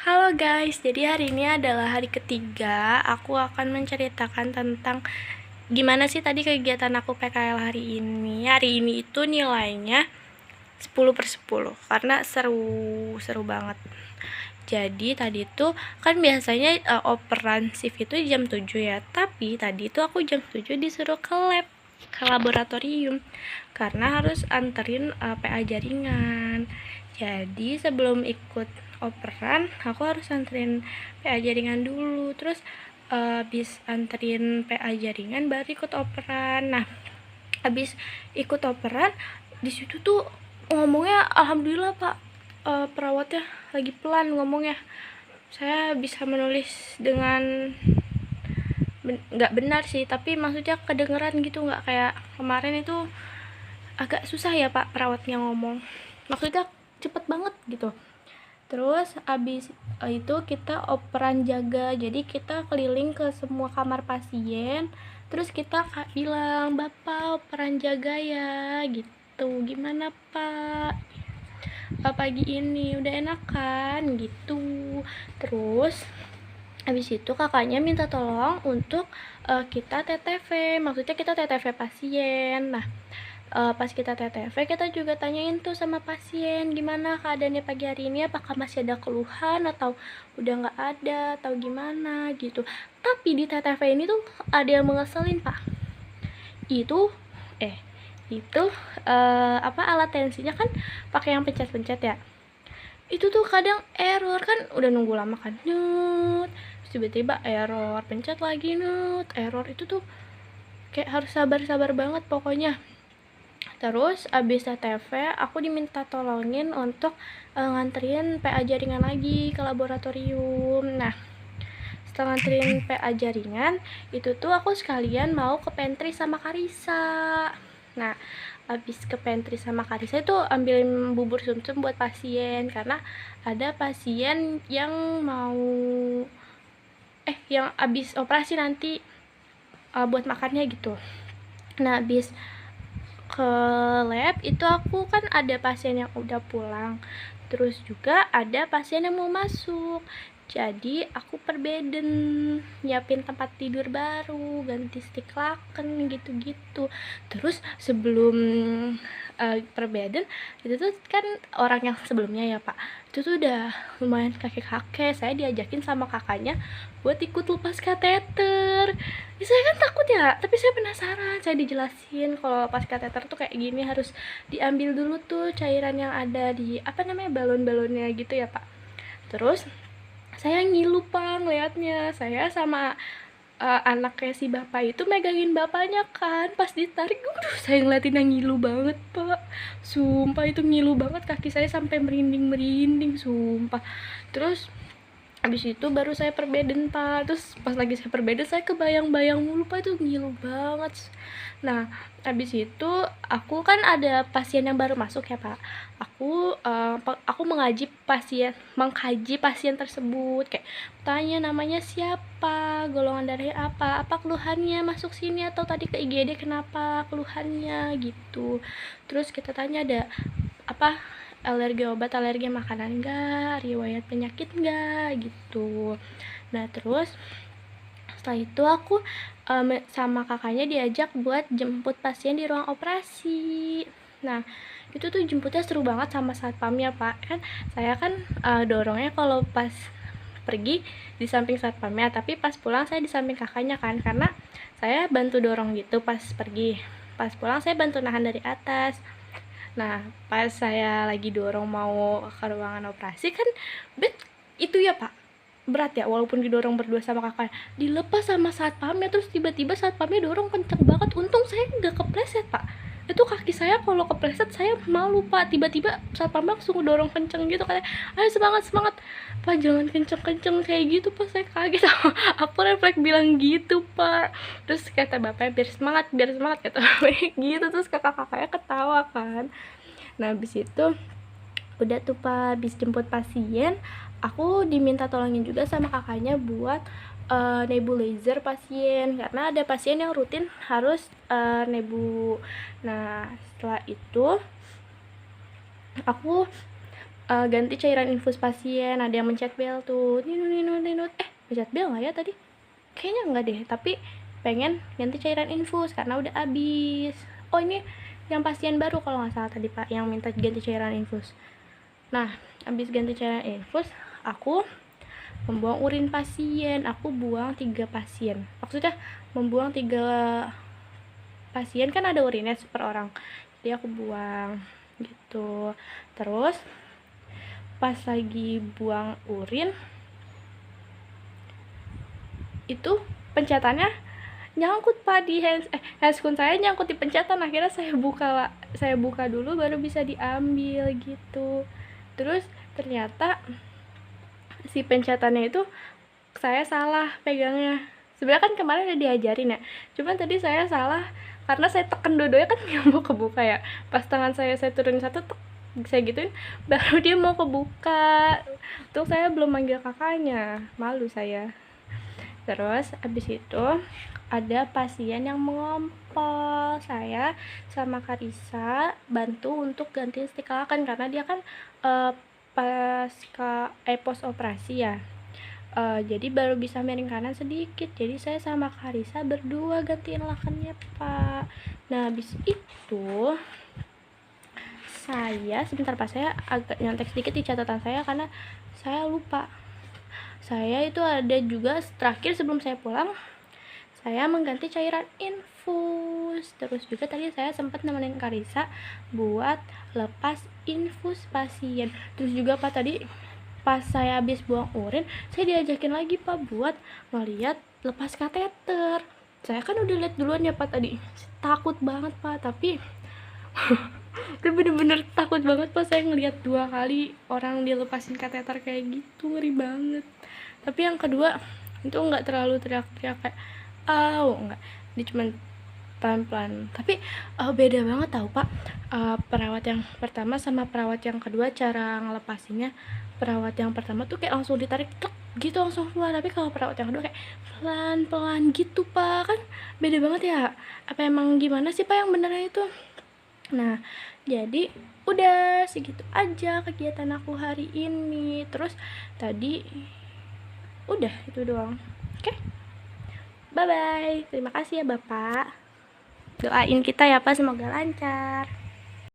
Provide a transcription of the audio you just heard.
Halo guys, jadi hari ini adalah hari ketiga. Aku akan menceritakan tentang gimana sih tadi kegiatan aku PKL hari ini. Hari ini itu nilainya 10/10 karena seru banget. Jadi tadi tuh kan biasanya operan shift itu jam 7 ya. Tapi tadi tuh aku jam 7 disuruh ke lab, ke laboratorium karena harus anterin PA jaringan. Jadi sebelum ikut operan aku harus anterin PA jaringan dulu, terus habis anterin PA jaringan baru ikut operan. Nah, habis ikut operan di situ tuh ngomongnya alhamdulillah Pak, perawatnya lagi pelan ngomongnya. Saya bisa menulis dengan nggak benar sih, tapi maksudnya kedengeran gitu, nggak kayak kemarin itu agak susah ya Pak perawatnya ngomong, maksudnya cepet banget gitu. Terus abis itu kita operan jaga, jadi kita keliling ke semua kamar pasien, terus kita bilang, "Bapak operan jaga ya," gitu. "Gimana Pak, pagi ini udah enakan?" gitu. Terus habis itu kakaknya minta tolong untuk kita TTV, maksudnya kita TTV pasien. Nah, pas kita TTV kita juga tanyain tuh sama pasien gimana keadaannya pagi hari ini, apakah masih ada keluhan atau udah nggak ada atau gimana gitu. Tapi di TTV ini tuh ada yang mengeselin Pak. Itu itu alat tensinya kan pakai yang pencet-pencet ya. Itu tuh kadang error, kan udah nunggu lama kan, nut, tiba-tiba error, pencet lagi, nut, error. Itu tuh kayak harus sabar banget pokoknya. Terus abis TTV aku diminta tolongin untuk nganterin PA jaringan lagi ke laboratorium. Nah, setelah nganterin PA jaringan itu tuh aku sekalian mau ke pantry sama Karisa. Nah, abis ke pantry sama Karisa itu ambilin bubur sumsum buat pasien, karena ada pasien yang mau yang abis operasi nanti buat makannya gitu. Nah, abis ke lab itu aku kan ada pasien yang udah pulang, terus juga ada pasien yang mau masuk. Jadi aku perbeden, nyiapin tempat tidur baru, ganti stick laken gitu-gitu. Terus sebelum perbeden itu tuh kan orang yang sebelumnya ya Pak, itu tuh udah lumayan kakek-kakek. Saya diajakin sama kakaknya buat ikut lepas kateter. Ya, saya kan takut ya, tapi saya penasaran. Saya dijelasin kalau pas kateter tuh kayak gini, harus diambil dulu tuh cairan yang ada di balon-balonnya gitu ya Pak. Terus saya ngilu Pak ngeliatnya. Saya sama anaknya si bapak itu megangin bapaknya kan, pas ditarik, saya ngeliatin yang ngilu banget Pak. Sumpah itu ngilu banget, kaki saya sampai merinding sumpah. Terus habis itu baru saya perbeden Pak. Terus pas lagi saya perbeden saya kebayang-bayang mulu Pak, itu ngilu banget. Nah, habis itu aku kan ada pasien yang baru masuk ya Pak. Aku mengkaji pasien tersebut, kayak tanya namanya siapa, golongan darahnya apa keluhannya, masuk sini atau tadi ke IGD kenapa keluhannya gitu. Terus kita tanya ada apa, alergi makanan enggak, riwayat penyakit enggak gitu. Nah, terus setelah itu aku sama kakaknya diajak buat jemput pasien di ruang operasi. Nah, itu tuh jemputnya seru banget sama satpamnya Pak. Kan saya kan dorongnya kalau pas pergi di samping satpamnya, tapi pas pulang saya di samping kakaknya kan, karena saya bantu dorong gitu pas pergi. Pas pulang saya bantu nahan dari atas. Nah, pas saya lagi dorong mau ke ruangan operasi kan bed itu ya Pak, berat ya, walaupun didorong berdua sama kakak, dilepas sama satpamnya. Terus tiba-tiba satpamnya dorong kenceng banget, untung saya nggak kepleset Pak. Itu kaki saya kalau kepleset saya malu Pak. Tiba-tiba satpamnya langsung dorong kenceng gitu, kayak ayo semangat Pak, jangan kenceng-kenceng kayak gitu Pak. Saya kaget sama aku refleks bilang gitu Pak. Terus kata bapaknya biar semangat kata bapaknya gitu. Terus kakak-kakaknya ketawa kan. Nah, habis itu udah tuh Pak, habis jemput pasien aku diminta tolongin juga sama kakaknya buat nebulizer pasien, karena ada pasien yang rutin harus nebu. Nah, setelah itu aku ganti cairan infus pasien. Ada yang mencet bel tuh, ninut, mencet bel nggak ya tadi? Kayaknya nggak deh, tapi pengen ganti cairan infus karena udah habis. Oh, ini yang pasien baru kalau nggak salah tadi Pak, yang minta ganti cairan infus. Nah, habis ganti cairan infus, aku membuang urin pasien. Aku buang 3 pasien. Maksudnya membuang 3 pasien, kan ada urinnya per orang. Jadi aku buang gitu. Terus pas lagi buang urin itu pencetannya nyangkut Pak di handscoon saya, nyangkut di pencetan. Akhirnya saya buka dulu baru bisa diambil gitu. Terus ternyata si pencetannya itu saya salah pegangnya. Sebenarnya kan kemarin udah diajarin ya, cuman tadi saya salah karena saya tekan dua-duanya kan nggak mau kebuka ya. Pas tangan saya turunin satu, saya gituin, baru dia mau kebuka. Tuh saya belum manggil kakaknya, malu saya. Terus abis itu ada pasien yang mengompol. Saya sama Karisa bantu untuk ganti stik lakan karena dia kan pos operasi ya. Jadi baru bisa miring kanan sedikit. Jadi saya sama Karisa berdua gantiin lakannya Pak. Nah habis itu sebentar Pak, saya agak nyontek sedikit di catatan saya karena saya lupa. Saya itu ada juga terakhir sebelum saya pulang, saya mengganti cairan infus. Terus juga tadi saya sempat nemenin Karisa buat lepas infus pasien. Terus juga Pak tadi pas saya habis buang urin, saya diajakin lagi Pak buat ngeliat lepas kateter. Saya kan udah lihat duluan ya Pak tadi, takut banget Pak, tapi itu bener-bener takut banget Pak. Saya ngeliat 2 kali orang dilepasin kateter kayak gitu, ngeri banget. Tapi yang kedua itu nggak terlalu teriak-teriak kayak enggak, dia cuman pelan-pelan. Tapi beda banget tau Pak, perawat yang pertama sama perawat yang kedua cara ngelepasinnya. Perawat yang pertama tuh kayak langsung ditarik tek gitu langsung keluar, tapi kalau perawat yang kedua kayak pelan-pelan gitu Pak. Kan beda banget ya, apa emang gimana sih Pak yang benernya itu? Nah jadi udah segitu aja kegiatan aku hari ini. Terus tadi udah itu doang. Oke, bye bye. Terima kasih ya Bapak, doain kita ya Pak, semoga lancar.